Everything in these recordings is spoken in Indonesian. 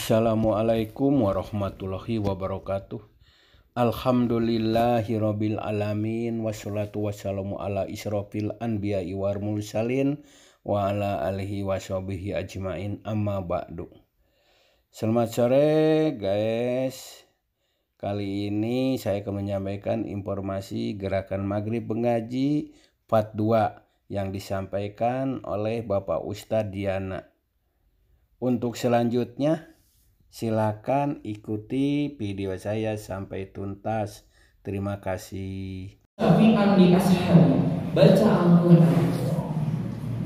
Assalamualaikum warahmatullahi wabarakatuh. Alhamdulillahirabbil alamin wassalatu wassalamu ala isrofil anbiya'i wal mursalin wa ala alihi washabihi ajmain amma ba'du. Selamat sore guys. Kali ini saya akan menyampaikan informasi Gerakan Maghrib Mengaji Part 2 yang disampaikan oleh Bapak Ustadz Diana. Untuk selanjutnya silakan ikuti video saya sampai tuntas. Terima kasih. Syafi'an li ashabi, baca Al-Quran.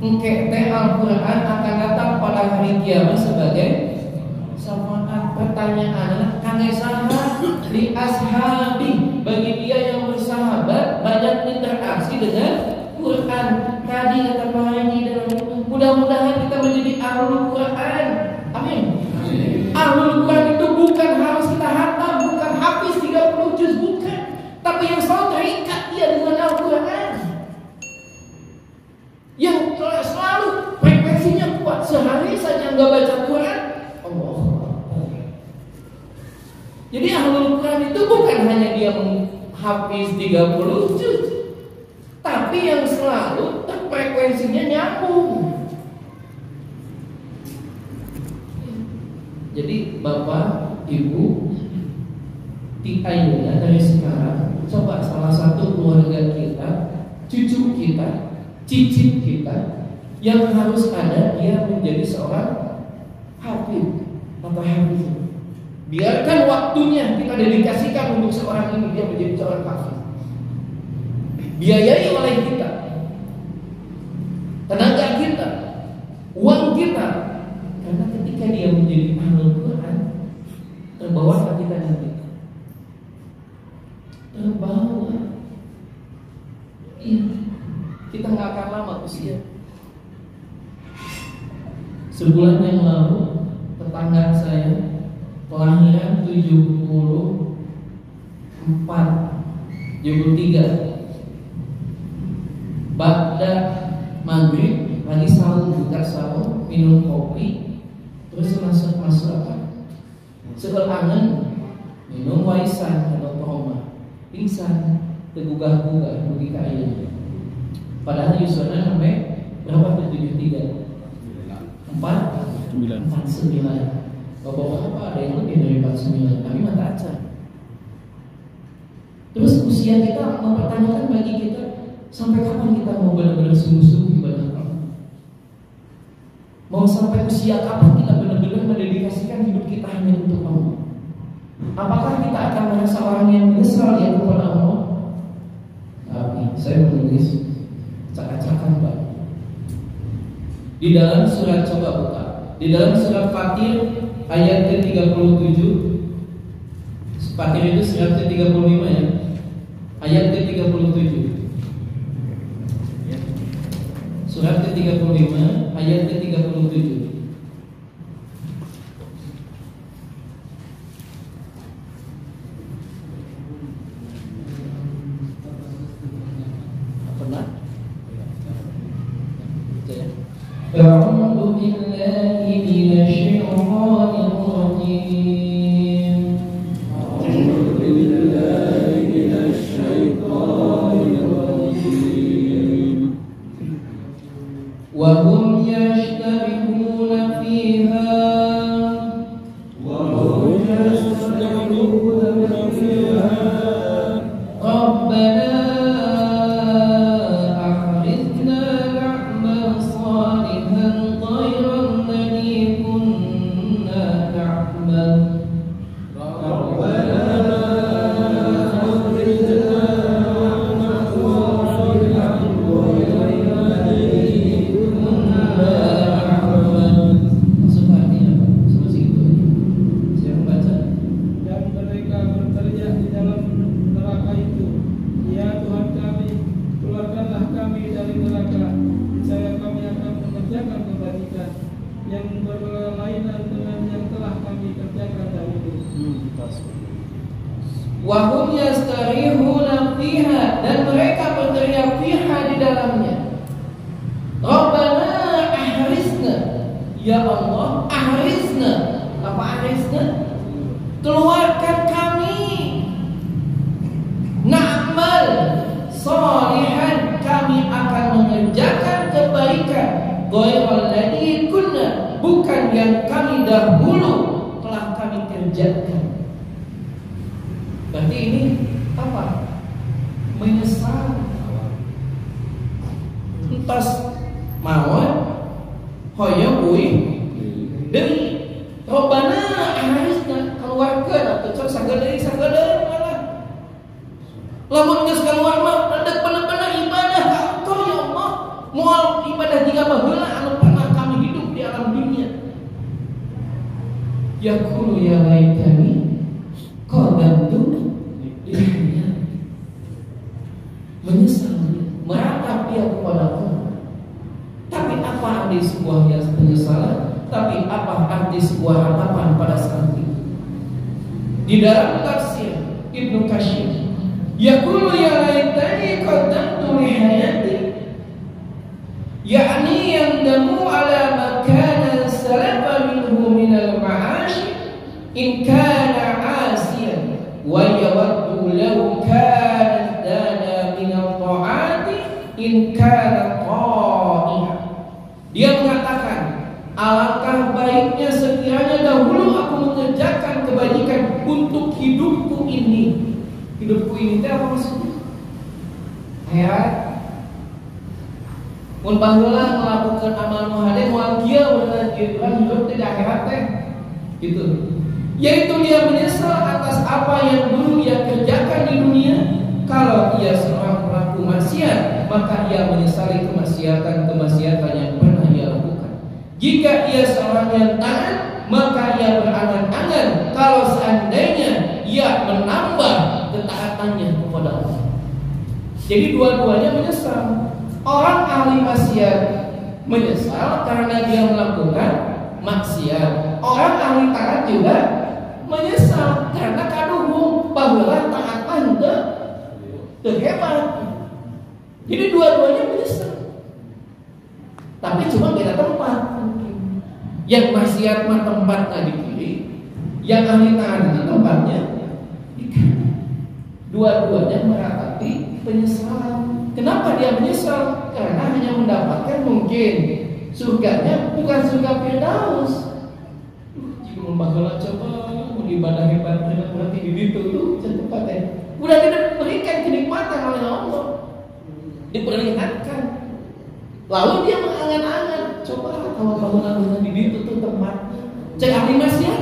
Engke Al-Quran akan datang pada hari kiamat sebagai syafaat. Pertanyaan kangge saha li ashabi, bagi dia yang bersahabat banyak interaksi dengan Quran. Tadi kata Pak Haji dalam mudah-mudahan kita menjadi ahlul Quran. Amin. Ahlul Quran itu bukan harus kita hatam, bukan hafiz 30 juz, bukan. Tapi yang selalu terikat dia dengan Al-Quran, yang selalu frekuensinya kuat. Sehari saja nggak baca Quran, Allah. Jadi ahlul Quran itu bukan hanya dia hafiz 30 juz, tapi yang selalu frekuensinya nyambung. Jadi Bapak, Ibu, ayolah dari sekarang coba salah satu keluarga kita, cucu kita, cicit kita yang harus ada dia menjadi seorang hafiz atau hafiz. Biarkan waktunya kita dedikasikan untuk seorang ini dia menjadi seorang hafiz. Biayai oleh kita, tenaga kita, uang kita, karena ketika dia menjadi ahlul Quran, terbawa kita nanti. Terbawa. Iya. Kita nggak akan lama usia. Sebulan yang lalu tetangga saya kelahiran 73. Ba'da maghrib lagi sahur, buka sahur, minum kopi, terus masuk apa? Sekel angen, minum waisan atau tohoma, pingsan, tegugah-gugah, dugi kain. Padahal Yusona sampai berapa? 73, 49. Bapak-bapak ada yang lebih dari 49, kami mata aja. Terus usia kita mempertanyakan bagi kita, sampai kapan kita mau benar-benar sungguh-sungguh ibadah Allah? Mau sampai usia kapan kita benar-benar mendedikasikan hidup kita hanya untuk Allah? Apakah kita akan merasa orang yang menyesal ya kepada Allah? Tapi saya menulis cak-cakan Pak. Di dalam surat, coba buka, di dalam surat Fatir ayat ke-37. Fatir itu surat ke-35 ya. Ayat ke-37. Surat ke-35 ayat ke-37. Pernah? A'udzu billahi minasyaitonir rajim. A'udzu billahi minasyaitonir rajim. Wa hum yashtarikuna fiha Rabbana akhrijna na'mal salihan ghayra alladhi kunna na'mal. Wahum yastarihuna fiha, dan mereka berteriak fiha di dalamnya. Rabbana ahrizna, ya Allah ahrizna, Apa arisna? Keluarkan kami. Na'mal sholihan, kami akan mengerjakan kebaikan. Ghairal ladzi kunna, bukan yang kami dahulu telah kami kerjakan. Berarti ini apa? Menyesal. Entas mawon hoyong uih deui robana arisna keluarkeun atuh cok sagedeui malah. Lamun geus keluar mah redeg bener-bener ibadah engkau ya Allah. Moal ibadah jiga baheula anu pernah kami hidup di alam dunia. Yaqulu ya laitani qadamtu li dunya. Menyesal, meratap dia kepada Allah. Tapi apa arti sebuah penyesalan? Tapi apa arti sebuah ratapan pada saat itu? Di dalam tafsir Ibnu Katsir, yaqulu ya laitani qaddamtu li hayati, yakni yandamu ala ma kana salafa minhu min al-ma'ash in kana 'asiyan wa yawaddu law kana dana min al-ta'ati in kana qa'iha. Dia mengatakan, alangkah baiknya sekiranya dahulu aku mengerjakan kebajikan untuk hidupku ini. Hidupku ini itu apa maksudnya? Akhirat. Mun baheula ngelakukeun amal nu hade moal kieu beunang hidup di akhirat teh. Gitu. Yaitu dia menyesal atas apa yang dulu ia kerjakan di dunia. Kalau ia seorang pelaku maksiat, maka ia menyesali kemaksiatan yang pernah ia lakukan. Jika ia seorang yang taat, maka ia berangan-angan kalau seandainya ia menambah ketaatannya kepada Allah. Jadi dua-duanya menyesal. Orang ahli maksiat menyesal karena dia melakukan maksiat. Orang ahli taat juga menyesal karena kaduhung baheula taatan teu hebat. Jadi dua-duanya menyesal. Tapi cuma beda tempat. Yang maksiat mah tempatnya di kiri, yang ahli taat tempatnya di kanan. Dua-duanya meratapi penyesalan. Kenapa dia menyesal? Karena hanya mendapatkan mungkin surganya bukan surga Firdaus. Jika membahagia coba ibadah hebat berarti di situ tuh tempatnya. Udah diberikan kenikmatan oleh Allah, diperlihatkan. Lalu dia mengangan-angan, coba kalau bangunan di situ tuh tempatnya. Cek ahli maksiat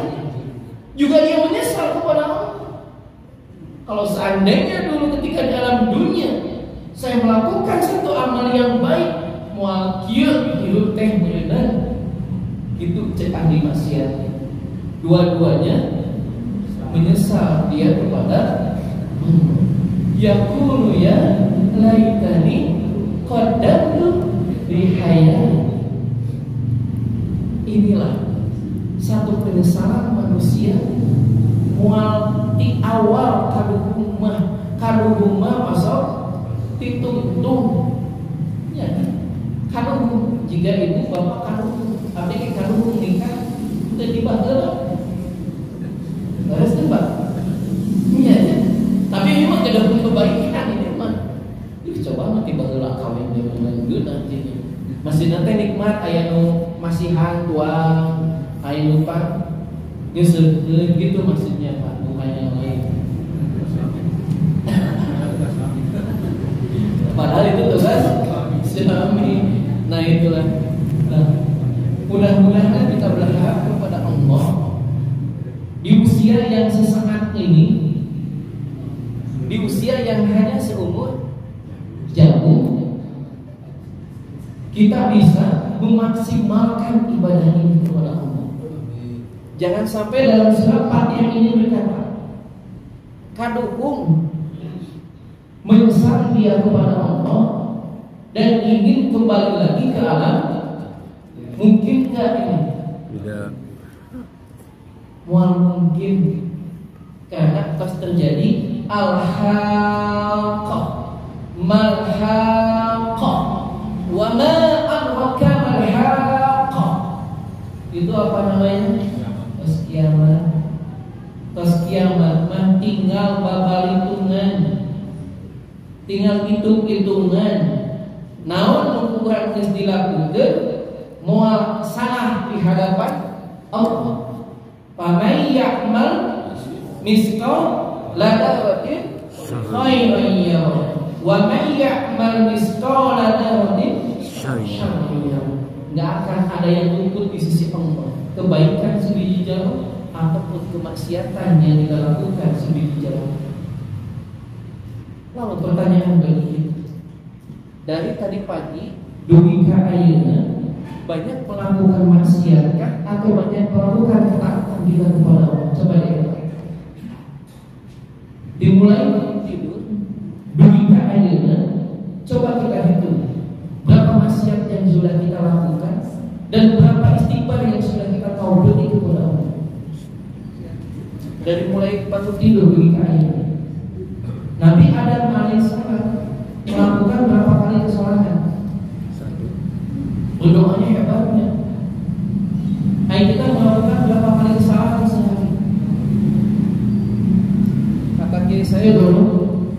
juga dia menyesal kepada Allah. Kalau seandainya dulu ketika di alam dunia saya melakukan satu amal yang baik, moal kieu hirup teh beunang, itu cek ahli maksiat. Dua-duanya menyesal dia kepada yaqulu ya laitani qaddamtu li hayati. Inilah satu penyesalan manusia mual ti awal kaduhumah masuk ditungtung ya kaduhum jika ibu bapak kaduhum tapi kaduhum nikah udah dibaheula harus tembak iya ya. Tapi ini mah tidak punya kebaikan ini mah. Coba mah tiba-tiba kawin dengan nanti. Masih nanti nikmat aya nu masihan tuang, aya nu pan geuseukeun gitu maksudnya Pak, bukan yang lain. Padahal itu tugas suami. Nah itulah. Nah, mudah-mudahan kita berharap kepada Allah di usia yang sesaat ini, di usia yang hanya seumur jagung, kita bisa memaksimalkan ibadah ini kepada Allah. Jangan sampai dalam surat Fatihah ini berkata, kaduhung menyesal dia kepada Allah dan ingin kembali lagi ke alam. Mungkinkah ini? Tidak. Mual mungkin karena pas terjadi al-haqqah mal-haqqah wa ma adraka mal-haqqah. Itu apa namanya? Kiamat. kiamat mah tinggal babalitungan, tinggal hitung-hitungan. Naon ukuran geus dilakukeun moal salah di hadapan Allah. Faman ya'mal misqal dzarratin khairan yarah wa man ya'mal misqala dzarratin syarran yarah. Enggak akan ada yang luput di sisi Allah, kebaikan sebiji jarum ataupun kemaksiatan yang kita lakukan sebiji jarum. Lalu pertanyaan bagi dari tadi pagi dugi ka ayeuna banyak melakukan maksiat kah atau banyak melakukan ketaatan kita kepada Allah? Coba lihat. Dimulai tidur dugi ka ayeuna, coba kita hitung berapa maksiat yang sudah kita lakukan dan berapa istighfar yang sudah kita taubati kepada Allah. Dari mulai bangun tidur dugi ka ayeuna, Nabi Adam alaihissalam melakukan berapa kali kesalahan? Berdoanya hebatnya. Hai, kita melakukan berapa kali kesalahan sehari? Kata kiri saya dulu,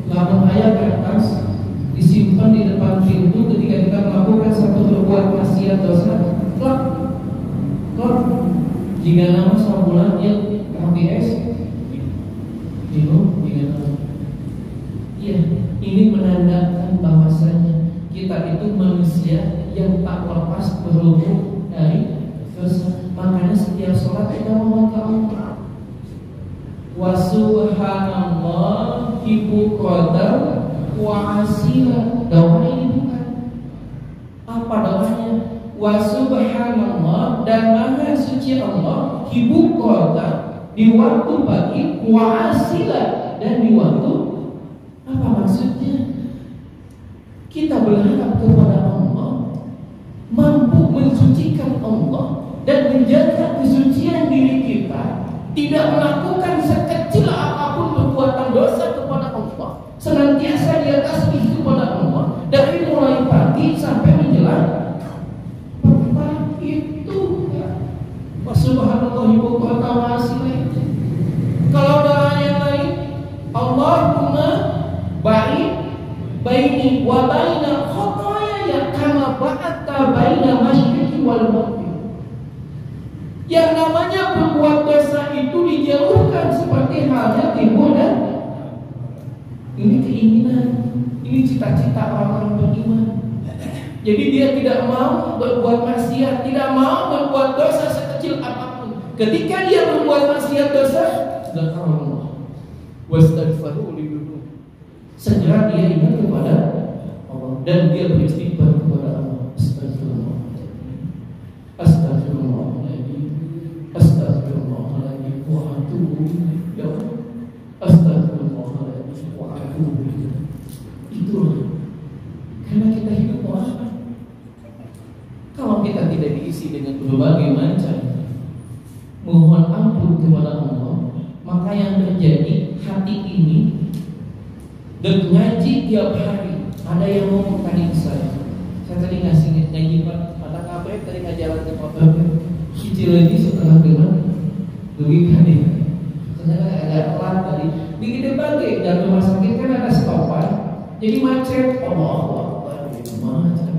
lamun ayat ke atas disimpan di depan pintu ketika kita melakukan satu berbuat maksiat dosa. Klak, klak. Jika nama sebulan dia KPS, minum, jika nama. Iya, ini menandakan bahwasanya kita itu manusia yang tak lepas berhubung dari dosa. Makanya setiap sholat kita memohon ke Allah. Wa subhanallah ibu qadar wa asila. Doa ini bukan. Apa doanya? Wa subhanallah, dan maha suci Allah, ibu qadar di waktu pagi, wa asila, dan di waktu. Apa maksudnya? Kita berharap kepada Allah, mampu mensucikan Allah dan menjaga kesucian diri kita, tidak melakukan sekecil apapun perbuatan dosa kepada Allah, senantiasa dia tasbih kepada Allah dari mulai pagi sampai menjelang petang. Itu ya. Wa subhanallahi wa ta'ala. Kalau doa yang lain, Allahumma baini wa baina khotoyaya kama ba'atta baina masyriqi wal maghrib. Yang namanya berbuat dosa itu dijauhkan seperti halnya timur dan ini keinginan, ini cita-cita orang-orang beriman. Jadi dia tidak mau berbuat maksiat, tidak mau berbuat dosa sekecil apapun. Ketika dia berbuat maksiat dosa, zakarullah wastaghfiru li dzunub, segera dia ingat kepada Allah dan dia beristighfar kepada Allah. Astagfirullahaladzim, astagfirullahaladzim wa atubu ilaih, astagfirullahaladzim wa atubu ilaih. Itulah karena kita hidup mau apa? Kalau kita tidak diisi dengan berbagai macam mohon ampun kepada Allah, maka yang terjadi hati ini dan ngaji tiap hari. Ada yang ngomong tadi ke saya tadi ngasih ngaji Pak, ada kabar tadi ngajaran ke motor cicil lagi setelah dengar dugi kan ya. Ternyata ada telat tadi di gede bagi dan rumah sakit kan ada stopan, jadi macet. Allah macet.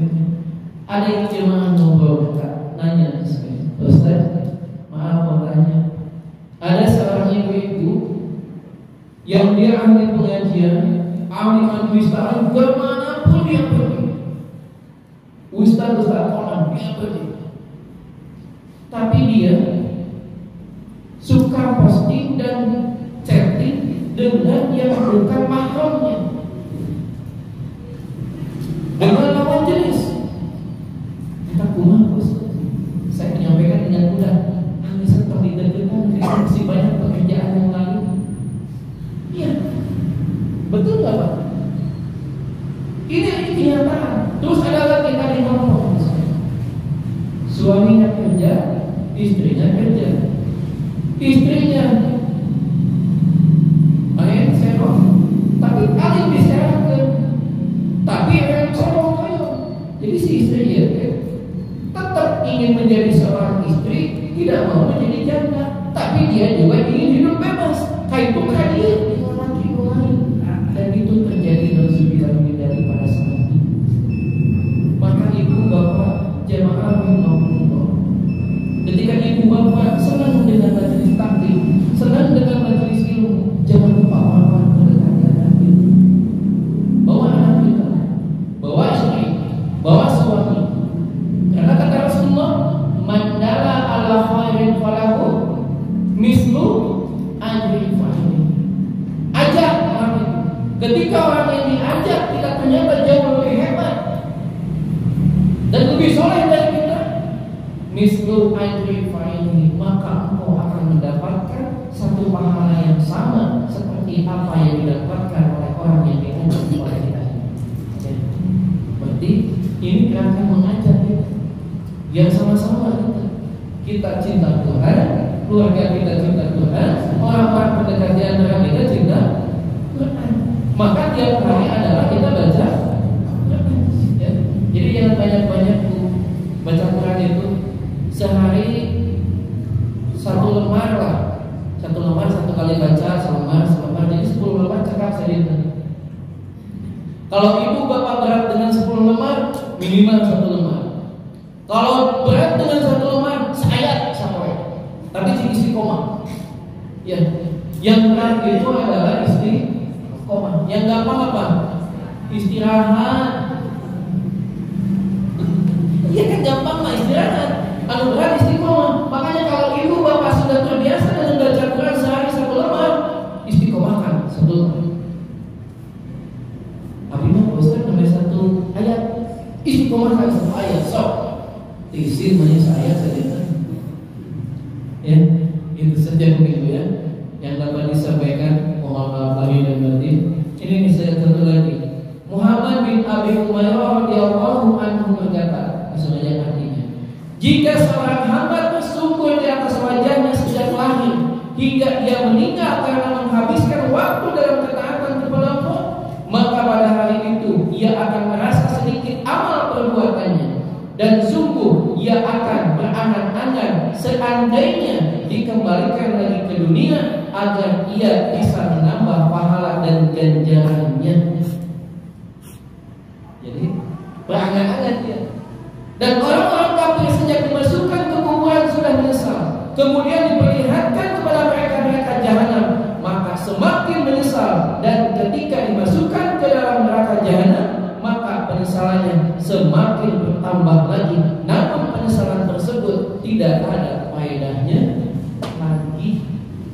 Ada yang jemaah ngobrol dekat nanya ke saya, Ustaz, maaf mau tanya, ada seorang ibu-ibu yang dia ahli pengajian, ahli majelis taklim, kemanapun dia pergi, ustaz kolam dia pergi, tapi dia suka posting dan chatting dengan yang bukan mahramnya, dengan lawan jenis. Kita kumaha Ustaz? Saya menyampaikan dengan mudah, Anda terlibat-libat, masih banyak pekerjaan yang lain. Iya, betul nggak Pak? Ini kenyataan. Terus ada lagi tadi ngomong, suaminya kerja, istrinya kerja, istrinya ayat serong, tapi kali diserahkan, tapi ayat serong ayo. Jadi si istri ya tetap ingin menjadi seorang istri, tidak mau menjadi janda, tapi dia juga ingin hidup bebas. Kayak Ketika orang yang diajak kita ternyata jauh lebih hebat dan lebih soleh dari kita, mislu ajri fa'ilhi, maka engkau akan mendapatkan satu pahala yang sama seperti apa yang didapatkan oleh orang yang diajak oleh kita. Berarti ini gerakan mengajak kita, biar sama-sama kita cinta Tuhan, keluarga kita cinta Tuhan, orang-orang terdekat di antara kita cinta Tuhan. Maka tiap hari adalah kita baca Quran. Ya. Jadi jangan banyak-banyak baca Quran itu sehari satu lembar lah, satu kali baca selembar, jadi 10 lembar cekap saja. Kalau ibu bapak berat dengan 10 lembar, minimal 1 lembar. Kalau berat dengan 1 lembar, seayat sampai. Tapi istiqomah. Ya, yang berat itu adalah istiqomah. Yang gampang apa? Istirahat. Iya kan gampang mah istirahat. Kalau berat istiqomah. Makanya kalau ibu bapak sudah terbiasa dengan baca Quran sehari 1 lembar, istiqomahkan 1 lembar. Tapi mah Ustaz sampai 1 ayat, istiqomahkan 1 ayat. So, isin saya saja. Ya, itu saja begitu ya yang dapat disampaikan. Mohon maaf lahir dan batin. Ini saya satu lagi. Muhammad bin Abi Umairah radhiyallahu anhu berkata, sebenarnya artinya, jika seorang hamba tersungkur di atas wajahnya sejak lahir hingga dia meninggal karena menghabiskan waktu dalam ketaatan kepada Allah, maka pada hari itu ia akan merasa sedikit amal perbuatannya, dan sungguh ia akan berangan-angan seandainya dikembalikan lagi ke dunia agar ia bisa menambah pahala dan ganjarannya. Jadi berangan-angan dia. Dan orang-orang kafir sejak dimasukkan ke kuburan sudah menyesal, kemudian diperlihatkan kepada mereka jahanam, maka semakin menyesal, dan ketika dimasukkan ke dalam neraka jahanam, maka penyesalannya semakin bertambah lagi. Namun penyesalan tersebut tidak ada faedahnya lagi.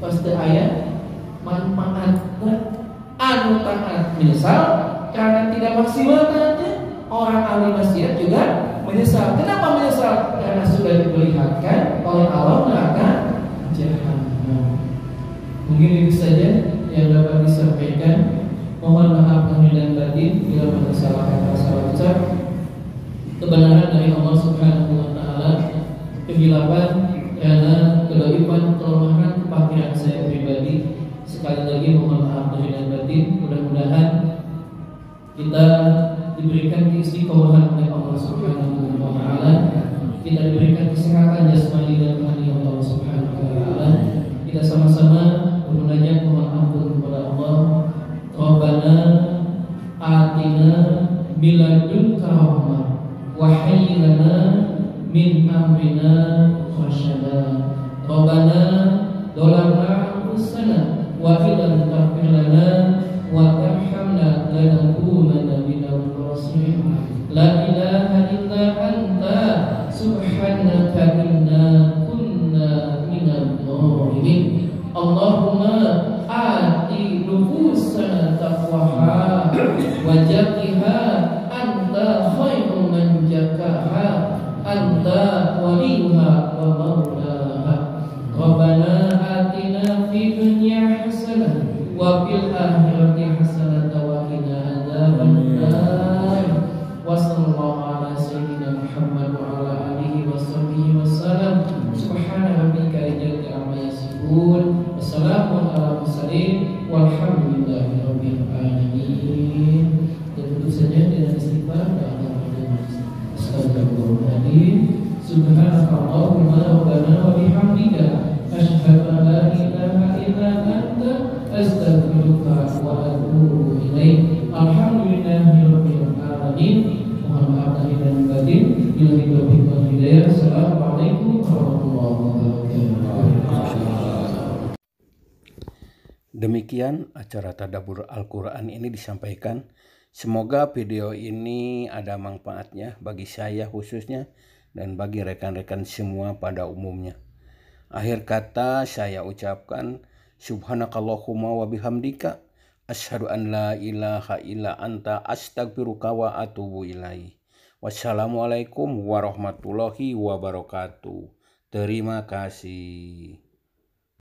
Pasti ayat manfaatnya anu taat menyesal karena tidak maksimal taatnya. Orang ahli maksiat juga menyesal. Kenapa menyesal? Karena sudah diperlihatkan oleh Allah neraka jahanam. Mungkin itu saja yang dapat disampaikan. Mohon maaf lahir dan batin bila ada salah kata, salah ucap. Kebenaran dari Allah Subhanahu wa taala, kehilapan karena kedoifan, kelemahan, kepakiran saya pribadi. Sekali lagi mohon maaf lahir dan batin. Mudah-mudahan kita diberikan istiqomahan oleh Allah Subhanahu wa taala. Kita diberikan kesehatan jasmani dan rohani oleh Allah Subhanahu wa taala. Kita sama-sama bermunajat mohon ampun kepada Allah. Rabbana atina min ladunka rahmah wa hayyi lana min amrina rashada. Rabbana dolamna anfusana wa illam taghfir lana wa tarhamna lanakunanna minal khasirin. La ilaha illa anta subhanaka inna kunna minadh dhalimin. Allahumma ati nufusana taqwaha wa zakkiha anta khairu man zakkaha anta waliyuha wa maulaha. Rabbana atina fid dunya hasanah wa fil akhirati hasanah wa qina adzabannar. Wa sallallahu ala sayyidina Muhammad wa ala alihi wa sahbihi wasallam. Subhana rabbika rabbil izzati amma yasifun. Wassalamu ala mursalin walhamdulillahi rabbil alamin. Dan tentu saja dengan istighfar dan astagfirullahaladzim. Subhanakallahumma rabbana wa bihamdika asyhadu an la ilaha illa anta astaghfiruka wa atubu ilaik. Alhamdulillahi rabbil alamin. Mohon maaf lahir dan batin. Billahi taufiq wal hidayah. Assalamualaikum warahmatullahi wabarakatuh. Demikian acara Tadabbur Al-Quran ini disampaikan. Semoga video ini ada manfaatnya bagi saya khususnya dan bagi rekan-rekan semua pada umumnya. Akhir kata saya ucapkan subhanakallahumma wa bihamdika Asyhadu an la ilaha illa anta astaghfiruka wa atubu ilaih. Wassalamualaikum warahmatullahi wabarakatuh. Terima kasih.